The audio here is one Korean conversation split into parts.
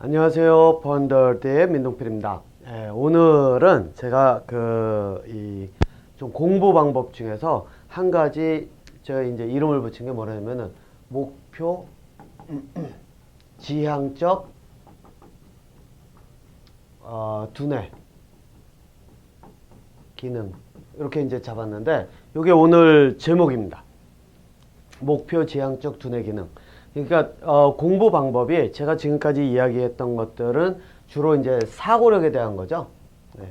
안녕하세요. 펀더드의 민동필입니다. 오늘은 제가 좀 공부 방법 중에서 한 가지 제가 이제 이름을 붙인 게 뭐냐면은 목표 지향적 두뇌 기능 이렇게 이제 잡았는데 이게 오늘 제목입니다. 목표 지향적 두뇌 기능. 그러니까 공부 방법이 제가 지금까지 이야기했던 것들은 주로 이제 사고력에 대한 거죠. 네.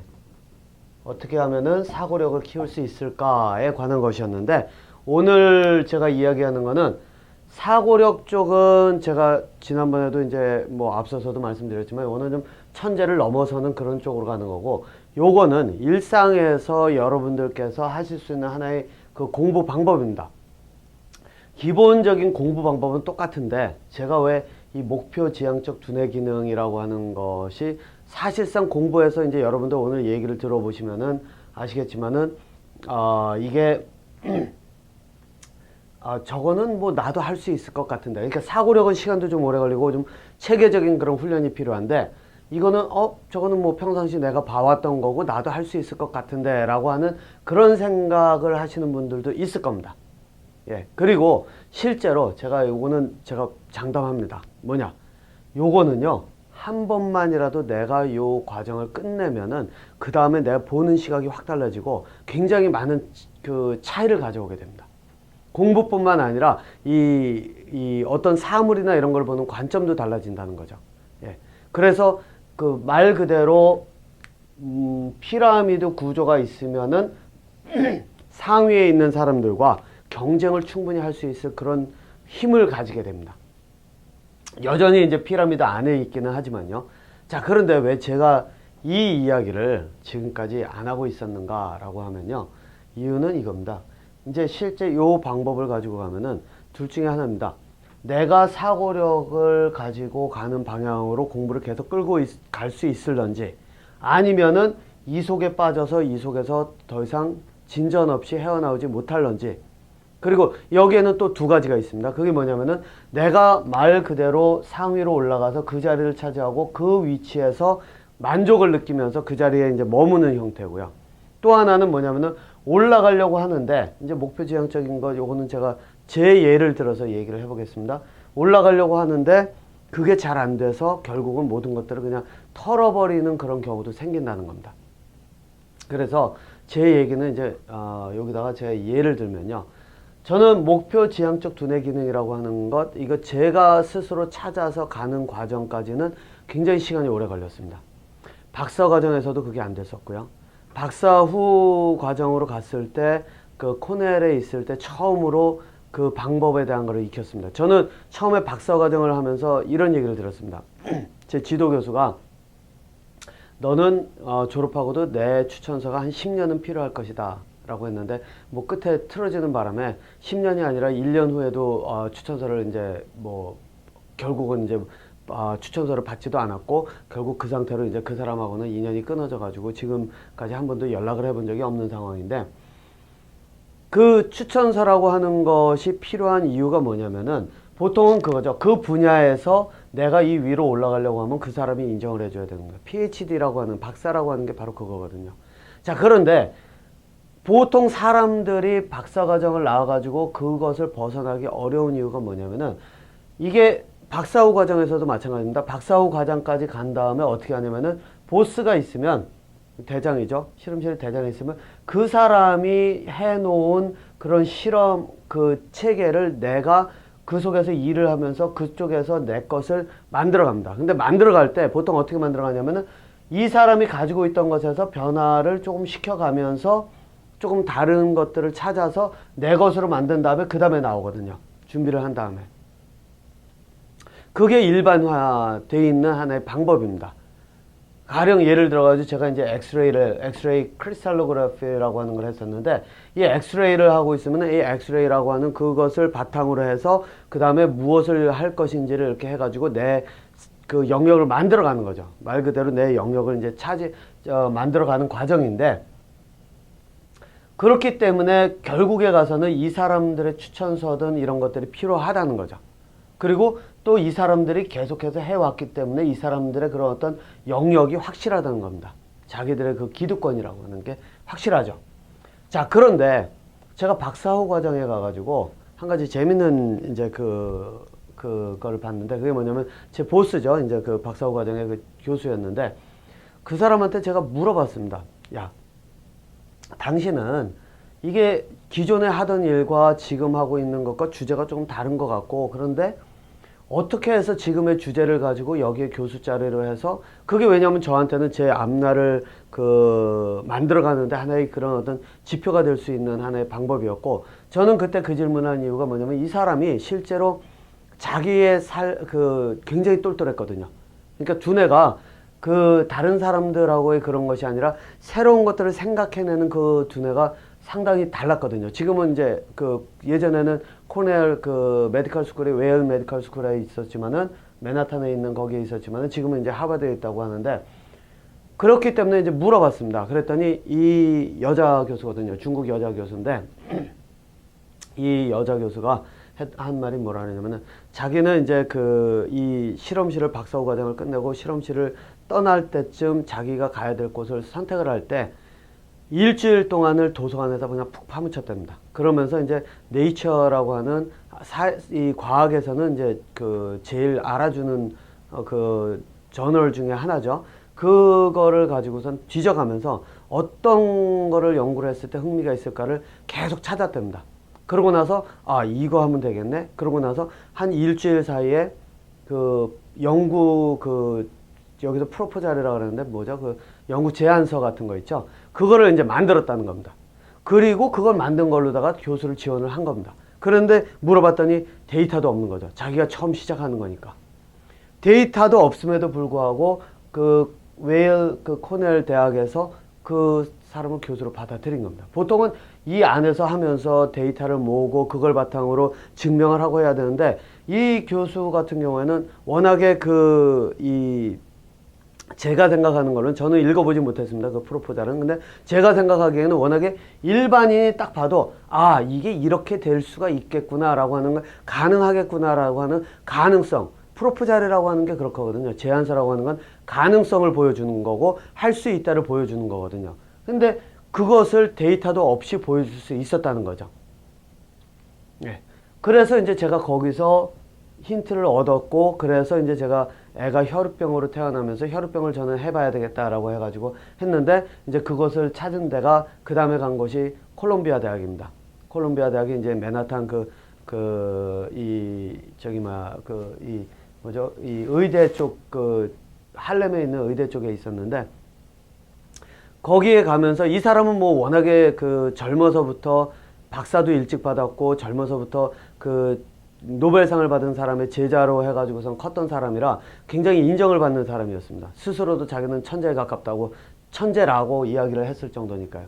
어떻게 하면은 사고력을 키울 수 있을까에 관한 것이었는데 오늘 제가 이야기하는 거는 사고력 쪽은 제가 지난번에도 이제 뭐 앞서서도 말씀드렸지만 오늘 좀 천재를 넘어서는 그런 쪽으로 가는 거고, 요거는 일상에서 여러분들께서 하실 수 있는 하나의 그 공부 방법입니다. 기본적인 공부 방법은 똑같은데 제가 왜 이 목표 지향적 두뇌 기능이라고 하는 것이 사실상 공부해서 이제 여러분들 오늘 얘기를 들어보시면은 아시겠지만은 이게 저거는 뭐 나도 할 수 있을 것 같은데, 그러니까 사고력은 시간도 좀 오래 걸리고 좀 체계적인 그런 훈련이 필요한데, 이거는 저거는 뭐 평상시 내가 봐왔던 거고 나도 할 수 있을 것 같은데 라고 하는 그런 생각을 하시는 분들도 있을 겁니다. 예. 그리고 실제로 요거는 제가 장담합니다. 뭐냐? 요거는요, 한 번만이라도 내가 요 과정을 끝내면은 그 다음에 내가 보는 시각이 확 달라지고 굉장히 많은 그 차이를 가져오게 됩니다. 공부뿐만 아니라 이 어떤 사물이나 이런 걸 보는 관점도 달라진다는 거죠. 예. 그래서 그 말 그대로 피라미드 구조가 있으면은 상위에 있는 사람들과 경쟁을 충분히 할 수 있을 그런 힘을 가지게 됩니다. 여전히 이제 피라미드 안에 있기는 하지만요. 자, 그런데 왜 제가 이 이야기를 지금까지 안 하고 있었는가라고 하면요. 이유는 이겁니다. 이제 실제 요 방법을 가지고 가면은 둘 중에 하나입니다. 내가 사고력을 가지고 가는 방향으로 공부를 계속 끌고 갈 수 있을런지, 아니면은 이 속에 빠져서 이 속에서 더 이상 진전 없이 헤어나오지 못할런지. 그리고 여기에는 또 두 가지가 있습니다. 그게 뭐냐면은 내가 말 그대로 상위로 올라가서 그 자리를 차지하고 그 위치에서 만족을 느끼면서 그 자리에 이제 머무는 형태고요. 또 하나는 뭐냐면은 올라가려고 하는데, 이제 목표 지향적인 거, 요거는 제가 제 예를 들어서 얘기를 해보겠습니다. 올라가려고 하는데 그게 잘 안 돼서 결국은 모든 것들을 그냥 털어버리는 그런 경우도 생긴다는 겁니다. 그래서 제 얘기는 이제 여기다가 제가 예를 들면요. 저는 목표 지향적 두뇌 기능이라고 하는 것, 이거 제가 스스로 찾아서 가는 과정까지는 굉장히 시간이 오래 걸렸습니다. 박사 과정에서도 그게 안 됐었고요. 박사 후 과정으로 갔을 때, 그 코넬에 있을 때 처음으로 그 방법에 대한 걸 익혔습니다. 저는 처음에 박사 과정을 하면서 이런 얘기를 들었습니다. 제 지도 교수가 너는 졸업하고도 내 추천서가 한 10년은 필요할 것이다 라고 했는데, 뭐 끝에 틀어지는 바람에 10년이 아니라 1년 후에도 추천서를 이제 뭐 결국은 이제 추천서를 받지도 않았고, 결국 그 상태로 이제 그 사람하고는 인연이 끊어져 가지고 지금까지 한 번도 연락을 해본 적이 없는 상황인데, 그 추천서라고 하는 것이 필요한 이유가 뭐냐면은 보통은 그거죠. 그 분야에서 내가 이 위로 올라가려고 하면 그 사람이 인정을 해줘야 되는 거예요. PhD라고 하는, 박사라고 하는 게 바로 그거거든요. 자, 그런데 보통 사람들이 박사과정을 나와가지고 그것을 벗어나기 어려운 이유가 뭐냐면은, 이게 박사후 과정에서도 마찬가지입니다. 박사후 과정까지 간 다음에 어떻게 하냐면은 보스가 있으면, 대장이죠. 실험실에 대장이 있으면 그 사람이 해놓은 그런 실험 그 체계를 내가 그 속에서 일을 하면서 그쪽에서 내 것을 만들어 갑니다. 근데 만들어 갈 때 보통 어떻게 만들어 가냐면은 이 사람이 가지고 있던 것에서 변화를 조금 시켜가면서 조금 다른 것들을 찾아서 내 것으로 만든 다음에 그 다음에 나오거든요. 준비를 한 다음에. 그게 일반화되어 있는 하나의 방법입니다. 가령 예를 들어가지고 제가 이제 엑스레이 크리스탈로그래피라고 하는 걸 했었는데, 이 엑스레이를 하고 있으면 이 엑스레이라고 하는 그것을 바탕으로 해서 그 다음에 무엇을 할 것인지를 이렇게 해가지고 내 그 영역을 만들어가는 거죠. 말 그대로 내 영역을 이제 만들어가는 과정인데, 그렇기 때문에 결국에 가서는 이 사람들의 추천서든 이런 것들이 필요하다는 거죠. 그리고 또 이 사람들이 계속해서 해왔기 때문에 이 사람들의 그런 어떤 영역이 확실하다는 겁니다. 자기들의 그 기득권이라고 하는 게 확실하죠. 자, 그런데 제가 박사호 과정에 가가지고 한 가지 재밌는 이제 그거를 봤는데, 그게 뭐냐면 제 보스죠. 이제 그 박사호 과정의 그 교수였는데, 그 사람한테 제가 물어봤습니다. 야, 당신은 이게 기존에 하던 일과 지금 하고 있는 것과 주제가 조금 다른 것 같고, 그런데 어떻게 해서 지금의 주제를 가지고 여기에 교수 자리로 해서, 그게 왜냐면 저한테는 제 앞날을 만들어 가는데 하나의 그런 어떤 지표가 될 수 있는 하나의 방법이었고, 저는 그때 그 질문한 이유가 뭐냐면 이 사람이 실제로 자기의 굉장히 똘똘했거든요. 그러니까 두뇌가 그 다른 사람들하고의 그런 것이 아니라 새로운 것들을 생각해내는 그 두뇌가 상당히 달랐거든요. 지금은 이제 예전에는 코넬 메디컬 스쿨에, 웨일 메디컬 스쿨에 있었지만은, 맨하탄에 있는 거기에 있었지만은, 지금은 이제 하버드에 있다고 하는데, 그렇기 때문에 이제 물어봤습니다. 그랬더니 이 여자 교수거든요. 중국 여자 교수인데, 이 여자 교수가 한 말이 뭐라 하냐면은, 자기는 이제 이 실험실을, 박사후 과정을 끝내고 실험실을 떠날 때쯤 자기가 가야 될 곳을 선택을 할 때 일주일 동안을 도서관에서 그냥 푹 파묻혔답니다. 그러면서 이제 네이처라고 하는 이 과학에서는 이제 제일 알아주는 저널 중에 하나죠. 그거를 가지고선 뒤져가면서 어떤 거를 연구를 했을 때 흥미가 있을까를 계속 찾았답니다. 그러고 나서 이거 하면 되겠네. 그러고 나서 한 일주일 사이에 여기서 프로포잘이라고 그러는데 뭐죠? 연구 제안서 같은 거 있죠? 그거를 이제 만들었다는 겁니다. 그리고 그걸 만든 걸로다가 교수를 지원을 한 겁니다. 그런데 물어봤더니 데이터도 없는 거죠. 자기가 처음 시작하는 거니까. 데이터도 없음에도 불구하고 코넬 대학에서 그 사람을 교수로 받아들인 겁니다. 보통은 이 안에서 하면서 데이터를 모으고 그걸 바탕으로 증명을 하고 해야 되는데, 이 교수 같은 경우에는 워낙에 제가 생각하는 거는, 저는 읽어보지 못했습니다. 그 프로포잘은. 근데 제가 생각하기에는 워낙에 일반인이 딱 봐도 이게 이렇게 될 수가 있겠구나라고 하는 걸, 가능하겠구나라고 하는 가능성. 프로포잘이라고 하는 게 그렇거든요. 제안서라고 하는 건 가능성을 보여주는 거고 할 수 있다를 보여주는 거거든요. 근데 그것을 데이터도 없이 보여줄 수 있었다는 거죠. 네. 그래서 이제 제가 거기서 힌트를 얻었고, 그래서 이제 제가 애가 혈우병으로 태어나면서 혈우병을 저는 해봐야 되겠다라고 해가지고 했는데, 이제 그것을 찾은 데가 그 다음에 간 곳이 콜롬비아 대학입니다. 콜롬비아 대학이 이제 맨하탄 이 의대 쪽, 할렘에 있는 의대 쪽에 있었는데, 거기에 가면서 이 사람은 뭐 워낙에 젊어서부터 박사도 일찍 받았고, 젊어서부터 노벨상을 받은 사람의 제자로 해가지고선 컸던 사람이라 굉장히 인정을 받는 사람이었습니다. 스스로도 자기는 천재에 가깝다고, 천재라고 이야기를 했을 정도니까요.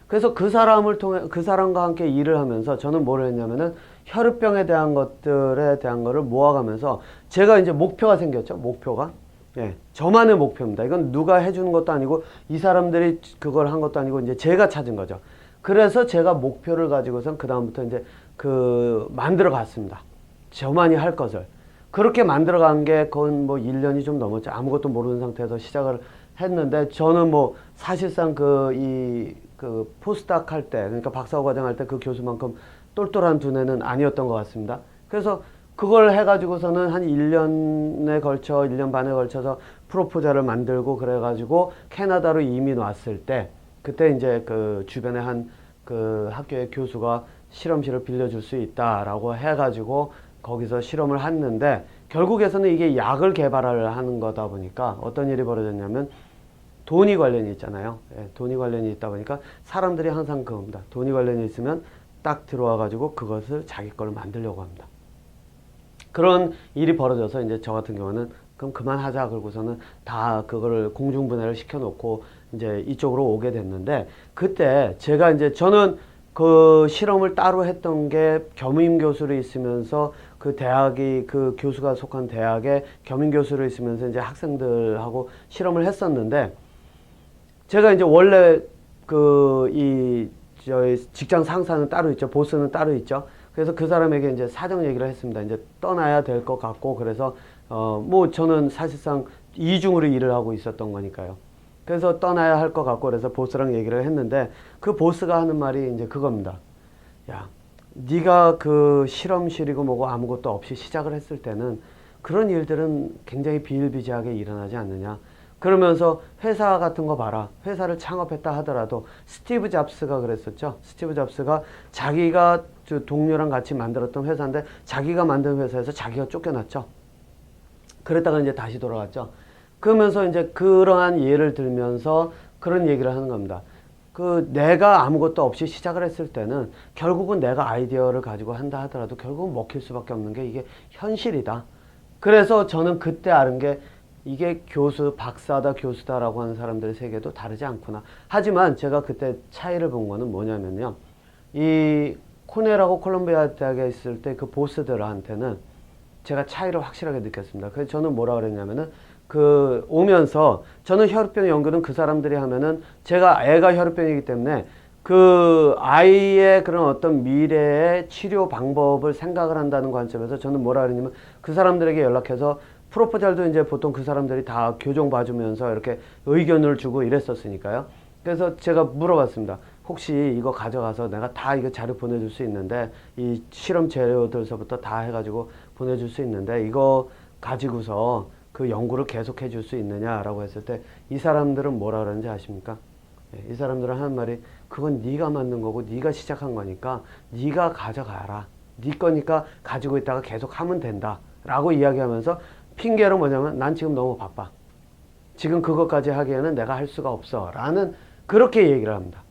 그래서 그 사람과 함께 일을 하면서 저는 뭘 했냐면은 혈우병에 대한 것들에 대한 거를 모아가면서 제가 이제 목표가 생겼죠. 목표가. 예, 저만의 목표입니다. 이건 누가 해주는 것도 아니고 이 사람들이 그걸 한 것도 아니고 이제 제가 찾은 거죠. 그래서 제가 목표를 가지고선 그 다음부터 이제 만들어 갔습니다. 저만이 할 것을. 그렇게 만들어 간 게 그건 뭐 1년이 좀 넘었죠. 아무것도 모르는 상태에서 시작을 했는데, 저는 뭐 사실상 포스닥 할 때, 그러니까 박사후 과정 할 때 그 교수만큼 똘똘한 두뇌는 아니었던 것 같습니다. 그래서 그걸 해가지고서는 한 1년 반에 걸쳐서 프로포잘을 만들고, 그래가지고 캐나다로 이민 왔을 때, 그때 이제 주변에 한 학교의 교수가 실험실을 빌려줄 수 있다라고 해가지고 거기서 실험을 했는데, 결국에서는 이게 약을 개발을 하는 거다 보니까 어떤 일이 벌어졌냐면, 돈이 관련이 있잖아요. 예, 돈이 관련이 있다 보니까 사람들이 항상 그겁니다. 돈이 관련이 있으면 딱 들어와가지고 그것을 자기 걸로 만들려고 합니다. 그런 일이 벌어져서 이제 저 같은 경우는 그럼 그만하자 그러고서는 다 그거를 공중분해를 시켜놓고 이제 이쪽으로 오게 됐는데, 그때 제가 이제 저는 그 실험을 따로 했던 게 겸임 교수로 있으면서 그 교수가 속한 대학에 겸임 교수로 있으면서 이제 학생들하고 실험을 했었는데, 제가 이제 원래 저희 직장 상사는 따로 있죠. 보스는 따로 있죠. 그래서 그 사람에게 이제 사정 얘기를 했습니다. 이제 떠나야 될 것 같고, 그래서 뭐 저는 사실상 이중으로 일을 하고 있었던 거니까요. 그래서 떠나야 할 것 같고, 그래서 보스랑 얘기를 했는데, 그 보스가 하는 말이 이제 그겁니다. 야, 네가 그 실험실이고 뭐고 아무것도 없이 시작을 했을 때는 그런 일들은 굉장히 비일비재하게 일어나지 않느냐. 그러면서 회사 같은 거 봐라. 회사를 창업했다 하더라도 스티브 잡스가 그랬었죠. 스티브 잡스가 자기가 동료랑 같이 만들었던 회사인데 자기가 만든 회사에서 자기가 쫓겨났죠. 그랬다가 이제 다시 돌아갔죠. 그러면서 이제 그러한 예를 들면서 그런 얘기를 하는 겁니다. 그 내가 아무것도 없이 시작을 했을 때는 결국은 내가 아이디어를 가지고 한다 하더라도 결국은 먹힐 수밖에 없는 게 이게 현실이다. 그래서 저는 그때 아는 게 이게 교수, 박사다, 교수다라고 하는 사람들의 세계도 다르지 않구나. 하지만 제가 그때 차이를 본 거는 뭐냐면요. 이 코넬하고 콜롬비아 대학에 있을 때 그 보스들한테는 제가 차이를 확실하게 느꼈습니다. 그래서 저는 뭐라 그랬냐면은 그 오면서 저는 혈액병 연구는 그 사람들이 하면은 제가 애가 혈액병이기 때문에 그 아이의 그런 어떤 미래의 치료 방법을 생각을 한다는 관점에서 저는 뭐라 그랬냐면 그 사람들에게 연락해서 프로포잘도 이제 보통 그 사람들이 다 교정 봐주면서 이렇게 의견을 주고 이랬었으니까요. 그래서 제가 물어봤습니다. 혹시 이거 가져가서 내가 다 이거 자료 보내줄 수 있는데 이 실험 재료들서부터 다 해가지고 보내줄 수 있는데 이거 가지고서 그 연구를 계속해 줄 수 있느냐라고 했을 때 이 사람들은 뭐라 그러는지 아십니까? 이 사람들은 하는 말이 그건 네가 만든 거고 네가 시작한 거니까 네가 가져가라. 네 거니까 가지고 있다가 계속 하면 된다 라고 이야기하면서 핑계로 뭐냐면 난 지금 너무 바빠. 지금 그것까지 하기에는 내가 할 수가 없어 라는 그렇게 얘기를 합니다.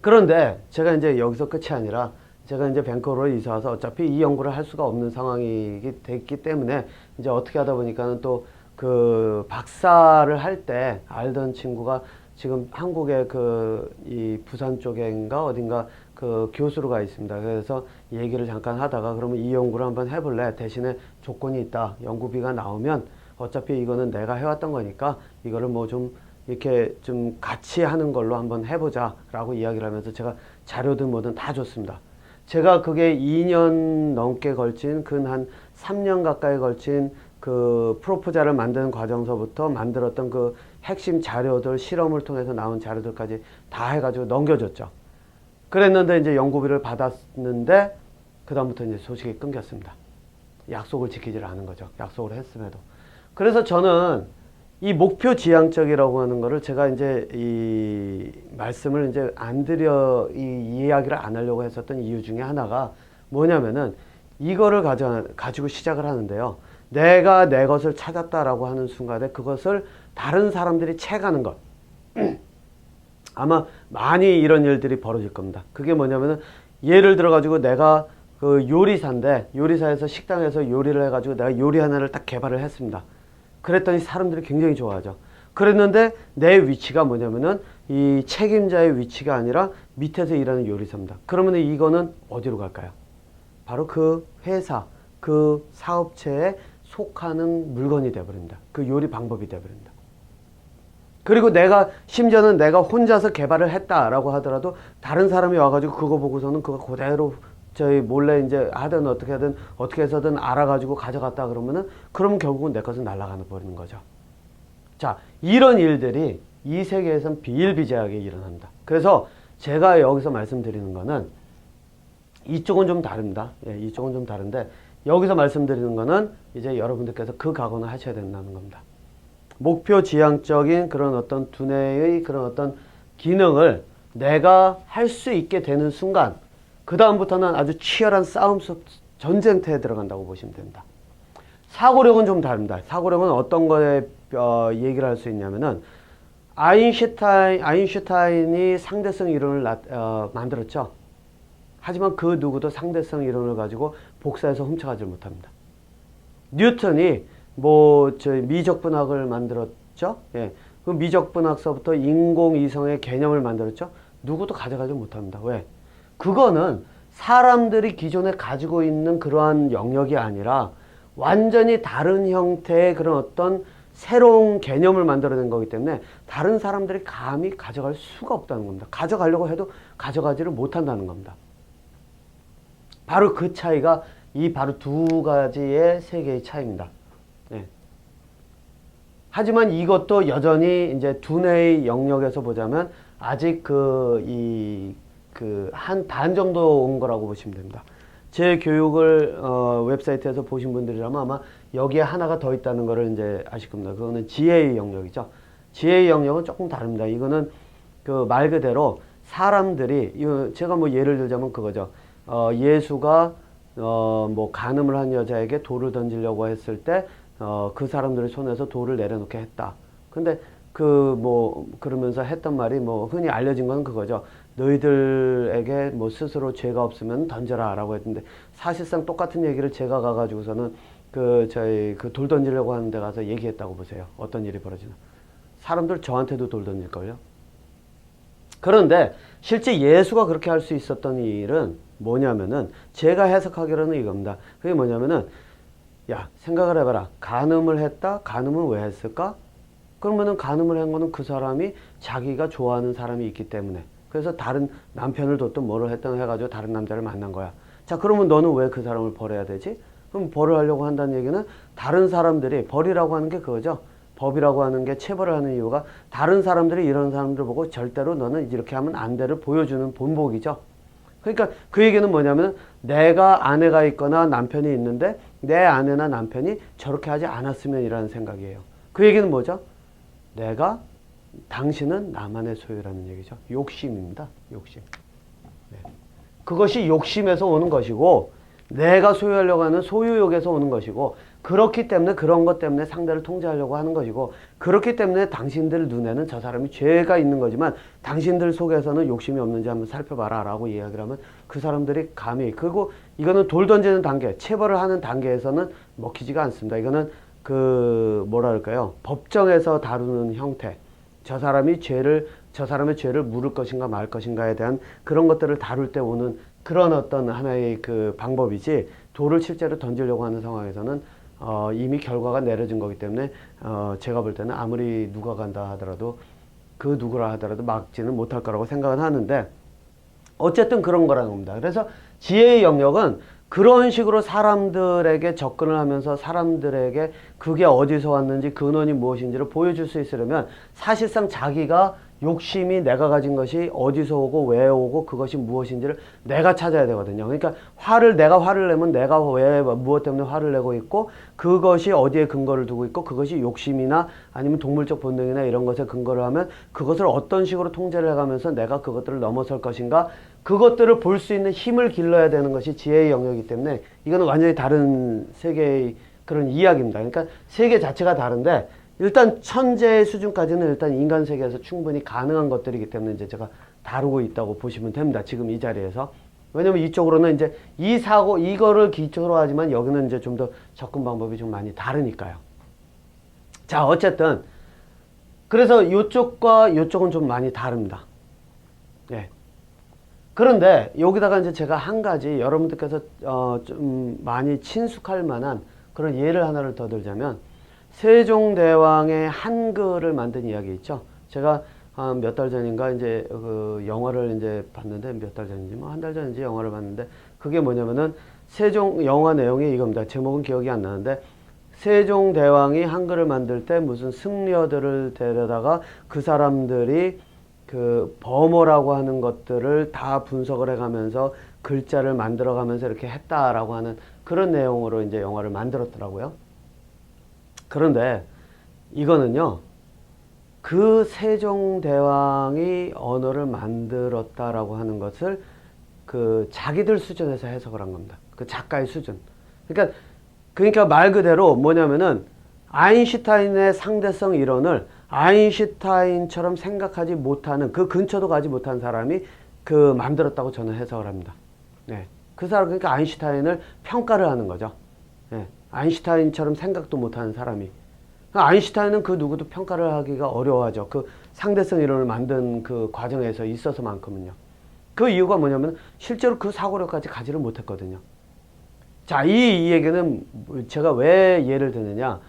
그런데 제가 이제 여기서 끝이 아니라 제가 이제 밴쿠버로 이사 와서 어차피 이 연구를 할 수가 없는 상황이 됐기 때문에 이제 어떻게 하다 보니까는 또 그 박사를 할 때 알던 친구가 지금 한국의 그 이 부산 쪽인가 어딘가 그 교수로 가 있습니다. 그래서 얘기를 잠깐 하다가 그러면 이 연구를 한번 해볼래? 대신에 조건이 있다. 연구비가 나오면 어차피 이거는 내가 해왔던 거니까 이거를 뭐 좀 이렇게 좀 같이 하는 걸로 한번 해보자 라고 이야기를 하면서 제가 자료든 뭐든 다 줬습니다. 제가 그게 2년 넘게 걸친 근 한 3년 가까이 걸친 그 프로포자를 만드는 과정서부터 만들었던 그 핵심 자료들 실험을 통해서 나온 자료들까지 다 해가지고 넘겨줬죠. 그랬는데 이제 연구비를 받았는데 그 다음부터 이제 소식이 끊겼습니다. 약속을 지키질 않은 거죠. 약속을 했음에도. 그래서 저는 이 목표 지향적이라고 하는 거를 제가 이제 이 말씀을 이제 안 드려 이 이야기를 안 하려고 했었던 이유 중에 하나가 뭐냐면은 이거를 가지고 시작을 하는데요. 내가 내 것을 찾았다라고 하는 순간에 그것을 다른 사람들이 채가는 것. 아마 많이 이런 일들이 벌어질 겁니다. 그게 뭐냐면은 예를 들어 가지고 내가 그 요리사인데 요리사에서 식당에서 요리를 해가지고 내가 요리 하나를 딱 개발을 했습니다. 그랬더니 사람들이 굉장히 좋아하죠. 그랬는데 내 위치가 뭐냐면은 이 책임자의 위치가 아니라 밑에서 일하는 요리사입니다. 그러면 이거는 어디로 갈까요? 바로 그 회사, 그 사업체에 속하는 물건이 되어버립니다. 그 요리 방법이 되어버립니다. 그리고 내가 심지어는 내가 혼자서 개발을 했다라고 하더라도 다른 사람이 와가지고 그거 보고서는 그거 그대로 저희 몰래 이제 하든 어떻게 하든 어떻게 해서든 알아가지고 가져갔다 그러면은 그러면 결국은 내 것은 날아가 버리는 거죠. 자, 이런 일들이 이 세계에선 비일비재하게 일어납니다. 그래서 제가 여기서 말씀드리는 거는 이쪽은 좀 다릅니다. 예, 이쪽은 좀 다른데 여기서 말씀드리는 거는 이제 여러분들께서 그 각오는 하셔야 된다는 겁니다. 목표 지향적인 그런 어떤 두뇌의 그런 어떤 기능을 내가 할 수 있게 되는 순간 그 다음부터는 아주 치열한 싸움 속 전쟁터에 들어간다고 보시면 됩니다. 사고력은 좀 다릅니다. 사고력은 어떤 거에 얘기를 할 수 있냐면은 아인슈타인이 상대성 이론을 만들었죠. 하지만 그 누구도 상대성 이론을 가지고 복사해서 훔쳐가지 못합니다. 뉴턴이 미적분학을 만들었죠. 예. 그 미적분학서부터 인공위성의 개념을 만들었죠. 누구도 가져가지 못합니다. 왜? 그거는 사람들이 기존에 가지고 있는 그러한 영역이 아니라 완전히 다른 형태의 그런 어떤 새로운 개념을 만들어낸 거기 때문에 다른 사람들이 감히 가져갈 수가 없다는 겁니다. 가져가려고 해도 가져가지를 못한다는 겁니다. 바로 그 차이가 이 바로 두 가지의 세계의 차이입니다. 예. 하지만 이것도 여전히 이제 두뇌의 영역에서 보자면 아직 한 반 정도 온 거라고 보시면 됩니다. 제 교육을 웹사이트에서 보신 분들이라면 아마 여기에 하나가 더 있다는 거를 이제 아실 겁니다. 그거는 지혜의 영역이죠. 지혜의 영역은 조금 다릅니다. 이거는 그 말 그대로 사람들이, 제가 뭐 예를 들자면 그거죠. 예수가 뭐 간음을 한 여자에게 돌을 던지려고 했을 때 그 사람들의 손에서 돌을 내려놓게 했다. 근데 그러면서 했던 말이 뭐 흔히 알려진 건 그거죠. 너희들에게 뭐 스스로 죄가 없으면 던져라 라고 했는데, 사실상 똑같은 얘기를 제가 가가지고서는 저희 돌 던지려고 하는 데 가서 얘기했다고 보세요. 어떤 일이 벌어지나. 사람들 저한테도 돌 던질걸요. 그런데 실제 예수가 그렇게 할 수 있었던 일은 뭐냐면은, 제가 해석하기로는 이겁니다. 그게 뭐냐면은, 야, 생각을 해봐라. 간음을 했다? 간음은 왜 했을까? 그러면은 간음을 한 거는 그 사람이 자기가 좋아하는 사람이 있기 때문에. 그래서 다른 남편을 뒀든 뭐를 했든 해가지고 다른 남자를 만난 거야. 자, 그러면 너는 왜 그 사람을 버려야 되지? 그럼 벌을 하려고 한다는 얘기는, 다른 사람들이, 벌이라고 하는 게 그거죠. 법이라고 하는 게 체벌을 하는 이유가, 다른 사람들이 이런 사람들 보고 절대로 너는 이렇게 하면 안 돼를 보여주는 본보기죠. 그러니까 그 얘기는 뭐냐면, 내가 아내가 있거나 남편이 있는데 내 아내나 남편이 저렇게 하지 않았으면 이라는 생각이에요. 그 얘기는 뭐죠? 당신은 나만의 소유라는 얘기죠. 욕심입니다. 욕심. 네. 그것이 욕심에서 오는 것이고, 내가 소유하려고 하는 소유욕에서 오는 것이고, 그렇기 때문에 그런 것 때문에 상대를 통제하려고 하는 것이고, 그렇기 때문에 당신들 눈에는 저 사람이 죄가 있는 거지만 당신들 속에서는 욕심이 없는지 한번 살펴봐라 라고 이야기를 하면, 그 사람들이 감히, 그리고 이거는 돌 던지는 단계, 체벌을 하는 단계에서는 먹히지가 않습니다. 이거는 뭐랄까요, 법정에서 다루는 형태, 저 사람의 죄를 물을 것인가 말 것인가에 대한 그런 것들을 다룰 때 오는 그런 어떤 하나의 그 방법이지, 돌을 실제로 던지려고 하는 상황에서는 이미 결과가 내려진 거기 때문에 제가 볼 때는 아무리 누가 간다 하더라도, 그 누구라 하더라도 막지는 못할 거라고 생각은 하는데, 어쨌든 그런 거라는 겁니다. 그래서 지혜의 영역은 그런 식으로 사람들에게 접근을 하면서 사람들에게 그게 어디서 왔는지 근원이 무엇인지를 보여줄 수 있으려면, 사실상 자기가 욕심이 내가 가진 것이 어디서 오고 왜 오고 그것이 무엇인지를 내가 찾아야 되거든요. 그러니까 내가 화를 내면 내가 왜 무엇 때문에 화를 내고 있고, 그것이 어디에 근거를 두고 있고, 그것이 욕심이나 아니면 동물적 본능이나 이런 것에 근거를 하면 그것을 어떤 식으로 통제를 해가면서 내가 그것들을 넘어설 것인가, 그것들을 볼 수 있는 힘을 길러야 되는 것이 지혜의 영역이기 때문에, 이거는 완전히 다른 세계의 그런 이야기입니다. 그러니까 세계 자체가 다른데, 일단 천재의 수준까지는 일단 인간 세계에서 충분히 가능한 것들이기 때문에 이제 제가 다루고 있다고 보시면 됩니다. 지금 이 자리에서. 왜냐면 이쪽으로는 이제 이거를 기초로 하지만 여기는 이제 좀 더 접근 방법이 좀 많이 다르니까요. 자, 어쨌든 그래서 이쪽과 이쪽은 좀 많이 다릅니다. 예. 그런데 여기다가 이제 제가 한 가지 여러분들께서 좀 많이 친숙할 만한 그런 예를 하나를 더 들자면, 세종대왕의 한글을 만든 이야기 있죠. 제가 몇 달 전인가 이제 그 영화를 이제 봤는데, 몇 달 전인지 뭐 한 달 전인지 영화를 봤는데, 그게 뭐냐면은 영화 내용이 이겁니다. 제목은 기억이 안 나는데, 세종대왕이 한글을 만들 때 무슨 승려들을 데려다가 그 사람들이 그 범어라고 하는 것들을 다 분석을 해가면서 글자를 만들어가면서 이렇게 했다라고 하는 그런 내용으로 이제 영화를 만들었더라고요. 그런데 이거는요, 그 세종대왕이 언어를 만들었다라고 하는 것을 그 자기들 수준에서 해석을 한 겁니다. 그 작가의 수준. 그러니까 말 그대로 뭐냐면은, 아인슈타인의 상대성 이론을 아인슈타인처럼 생각하지 못하는, 그 근처도 가지 못한 사람이 만들었다고 저는 해석을 합니다. 네. 그 사람, 그러니까 아인슈타인을 평가를 하는 거죠. 네. 아인슈타인처럼 생각도 못하는 사람이. 아인슈타인은 그 누구도 평가를 하기가 어려워하죠. 그 상대성 이론을 만든 그 과정에서 있어서만큼은요. 그 이유가 뭐냐면, 실제로 그 사고력까지 가지를 못했거든요. 자, 이 얘기는 제가 왜 예를 드느냐.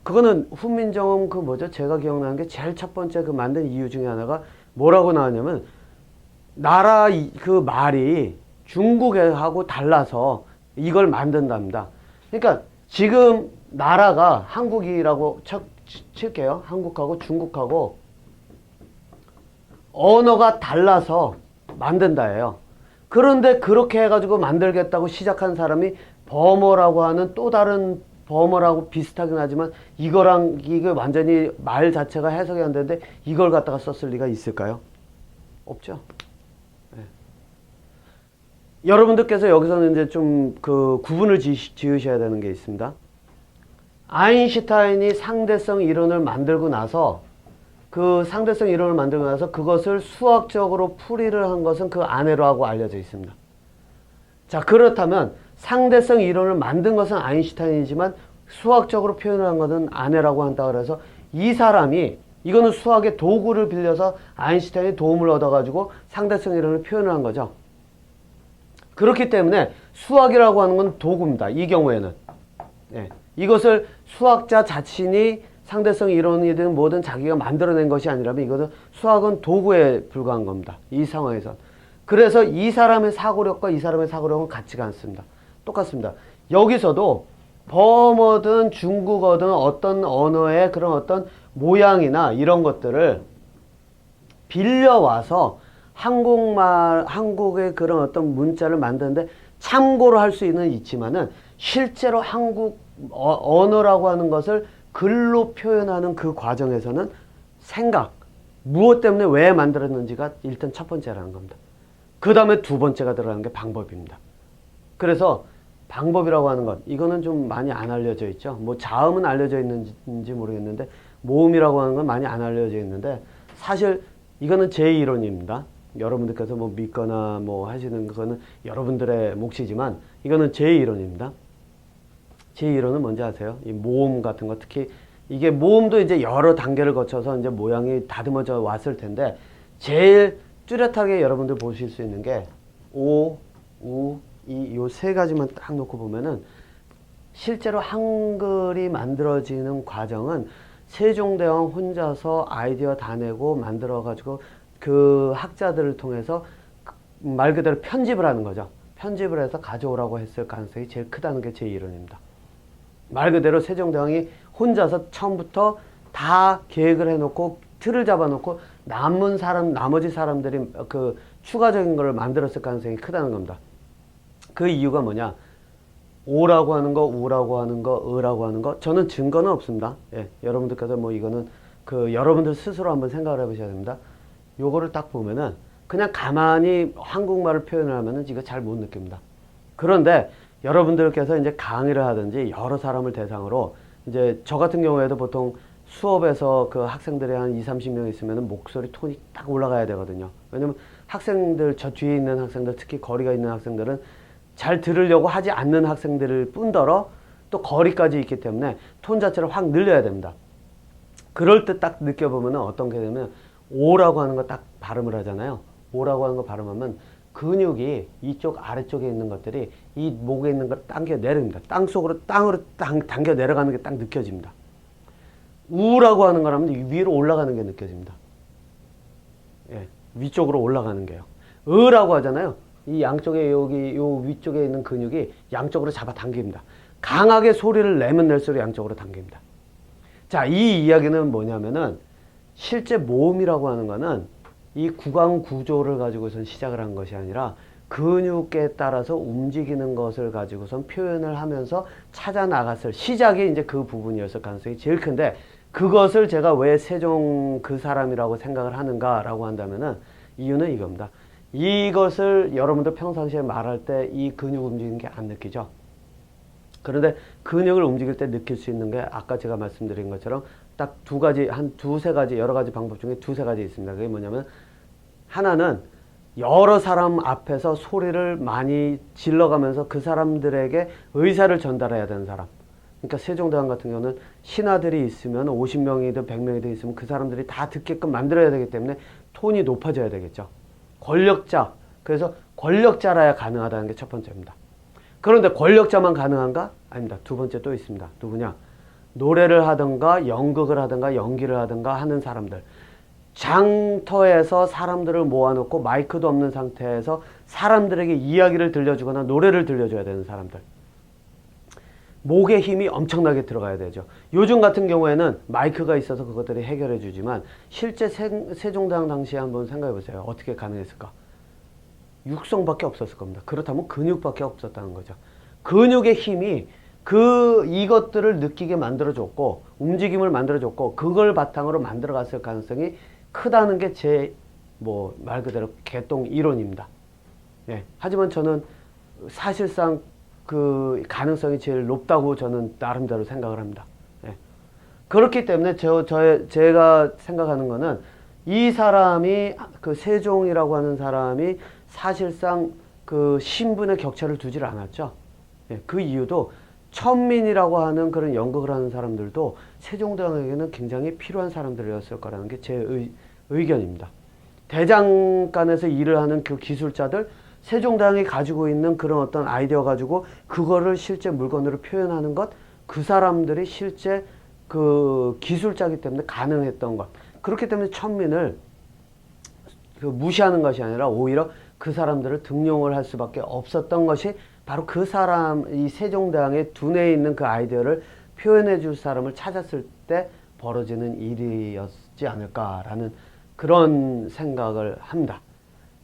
그거는 훈민정음 제가 기억나는 게 제일 첫 번째 만든 이유 중에 하나가 뭐라고 나왔냐면, 나라 그 말이 중국하고 달라서 이걸 만든답니다. 그러니까 지금 나라가 한국이라고 칠게요. 한국하고 중국하고 언어가 달라서 만든다예요. 그런데 그렇게 해가지고 만들겠다고 시작한 사람이 버머라고 하는 또 다른 버머라고 비슷하긴 하지만 이거랑 이게 완전히 말 자체가 해석이 안 되는데 이걸 갖다가 썼을 리가 있을까요? 없죠. 네. 여러분들께서 여기서는 이제 좀 그 구분을 지으셔야 되는 게 있습니다. 아인슈타인이 상대성 이론을 만들고 나서 그 상대성 이론을 만들고 나서 그것을 수학적으로 풀이를 한 것은 그 아내로하고 알려져 있습니다. 자, 그렇다면 상대성 이론을 만든 것은 아인슈타인이지만 수학적으로 표현을 한 것은 아내라고 한다 그래서 이 사람이 이거는 수학의 도구를 빌려서 아인슈타인이 도움을 얻어가지고 상대성 이론을 표현을 한 거죠. 그렇기 때문에 수학이라고 하는 건 도구입니다. 이 경우에는. 예, 이것을 수학자 자신이 상대성 이론이든 뭐든 자기가 만들어낸 것이 아니라면 이것은 수학은 도구에 불과한 겁니다. 이 상황에서. 그래서 이 사람의 사고력과 이 사람의 사고력은 같지가 않습니다. 똑같습니다. 여기서도 버머든 중국어든 어떤 언어의 그런 어떤 모양이나 이런 것들을 빌려와서 한국의 그런 어떤 문자를 만드는데 참고로 할 수는 있지만은 실제로 한국 언어라고 하는 것을 글로 표현하는 그 과정에서는 생각, 무엇 때문에 왜 만들었는지가 일단 첫 번째라는 겁니다. 그 다음에 두 번째가 들어가는 게 방법입니다. 그래서 방법이라고 하는 것, 이거는 좀 많이 안 알려져 있죠. 뭐 자음은 알려져 있는지 모르겠는데 모음이라고 하는 건 많이 안 알려져 있는데 사실 이거는 제 이론입니다. 여러분들께서 뭐 믿거나 뭐 하시는 거는 여러분들의 몫이지만 이거는 제 이론입니다. 제 이론은 뭔지 아세요? 이 모음 같은 거 특히 이게 모음도 이제 여러 단계를 거쳐서 이제 모양이 다듬어져 왔을 텐데 제일 뚜렷하게 여러분들 보실 수 있는 게 오, 우, 이 요 세 가지만 딱 놓고 보면은 실제로 한글이 만들어지는 과정은 세종대왕 혼자서 아이디어 다 내고 만들어 가지고 그 학자들을 통해서 말 그대로 편집을 하는 거죠. 편집을 해서 가져오라고 했을 가능성이 제일 크다는 게 제 이론입니다. 말 그대로 세종대왕이 혼자서 처음부터 다 계획을 해놓고 틀을 잡아놓고 나머지 사람들이 그 추가적인 걸 만들었을 가능성이 크다는 겁니다. 그 이유가 뭐냐? 오라고 하는 거, 우라고 하는 거, 으라고 하는 거 저는 증거는 없습니다. 예, 여러분들께서 뭐 이거는 그 여러분들 스스로 한번 생각을 해보셔야 됩니다. 요거를 딱 보면은 그냥 가만히 한국말을 표현을 하면은 이거 잘 못 느낍니다. 그런데 여러분들께서 이제 강의를 하든지 여러 사람을 대상으로 이제 저 같은 경우에도 보통 수업에서 그 학생들이 한 2, 30명 있으면 목소리 톤이 딱 올라가야 되거든요. 왜냐면 학생들, 저 뒤에 있는 학생들, 특히 거리가 있는 학생들은 잘 들으려고 하지 않는 학생들을 뿐더러 또 거리까지 있기 때문에 톤 자체를 확 늘려야 됩니다. 그럴 때 딱 느껴보면 어떤 게 되면 오라고 하는 거 딱 발음을 하잖아요. 오라고 하는 거 발음하면 근육이 이쪽 아래쪽에 있는 것들이 이 목에 있는 걸 당겨 내립니다. 땅으로 당겨 내려가는 게 딱 느껴집니다. 우라고 하는 거라면 위로 올라가는 게 느껴집니다. 예, 위쪽으로 올라가는 게요. 으라고 하잖아요. 이 양쪽에 여기 요 위쪽에 있는 근육이 양쪽으로 잡아 당깁니다. 강하게 소리를 내면 낼수록 양쪽으로 당깁니다. 자, 이 이야기는 뭐냐면은 실제 모음이라고 하는 거는 이 구강 구조를 가지고선 시작을 한 것이 아니라 근육에 따라서 움직이는 것을 가지고선 표현을 하면서 찾아 나갔을 시작이 이제 그 부분이었을 가능성이 제일 큰데 그것을 제가 왜 세종 그 사람이라고 생각을 하는가라고 한다면은 이유는 이겁니다. 이것을 여러분들 평상시에 말할 때 이 근육 움직이는 게 안 느끼죠. 그런데 근육을 움직일 때 느낄 수 있는 게 아까 제가 말씀드린 것처럼 딱 두 가지, 한 두세 가지, 여러 가지 방법 중에 두세 가지 있습니다. 그게 뭐냐면 하나는 여러 사람 앞에서 소리를 많이 질러가면서 그 사람들에게 의사를 전달해야 되는 사람. 그러니까 세종대왕 같은 경우는 신하들이 있으면 50명이든 100명이든 있으면 그 사람들이 다 듣게끔 만들어야 되기 때문에 톤이 높아져야 되겠죠. 권력자. 그래서 권력자라야 가능하다는 게 첫 번째입니다. 그런데 권력자만 가능한가? 아닙니다. 두 번째 또 있습니다. 누구냐? 노래를 하든가 연극을 하든가 연기를 하든가 하는 사람들. 장터에서 사람들을 모아놓고 마이크도 없는 상태에서 사람들에게 이야기를 들려주거나 노래를 들려줘야 되는 사람들. 목에 힘이 엄청나게 들어가야 되죠. 요즘 같은 경우에는 마이크가 있어서 그것들이 해결해 주지만 실제 세종대왕 당시에 한번 생각해 보세요. 어떻게 가능했을까? 육성밖에 없었을 겁니다. 그렇다면 근육밖에 없었다는 거죠. 근육의 힘이 이것들을 느끼게 만들어줬고 움직임을 만들어줬고 그걸 바탕으로 만들어갔을 가능성이 크다는 게 제 말 그대로 개똥 이론입니다. 예. 하지만 저는 사실상 그 가능성이 제일 높다고 저는 나름대로 생각을 합니다. 예. 그렇기 때문에 제가 생각하는 거는 이 사람이 그 세종이라고 하는 사람이 사실상 그 신분의 격차를 두질 않았죠. 예. 그 이유도 천민이라고 하는 그런 연극을 하는 사람들도 세종대왕에게는 굉장히 필요한 사람들이었을 거라는 게 제 의견입니다. 대장간에서 일을 하는 그 기술자들, 세종대왕이 가지고 있는 그런 어떤 아이디어 가지고 그거를 실제 물건으로 표현하는 것, 그 사람들이 실제 그 기술자이기 때문에 가능했던 것. 그렇기 때문에 천민을 무시하는 것이 아니라 오히려 그 사람들을 등용을 할 수밖에 없었던 것이 바로 그 사람, 이 세종대왕의 두뇌에 있는 그 아이디어를 표현해 줄 사람을 찾았을 때 벌어지는 일이었지 않을까라는 그런 생각을 합니다.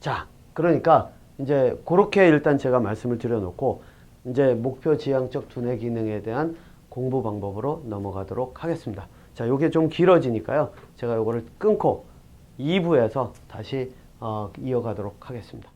자, 그러니까 이제 그렇게 일단 제가 말씀을 드려놓고 이제 목표 지향적 두뇌 기능에 대한 공부 방법으로 넘어가도록 하겠습니다. 자, 요게 좀 길어지니까요. 제가 요거를 끊고 2부에서 다시 이어가도록 하겠습니다.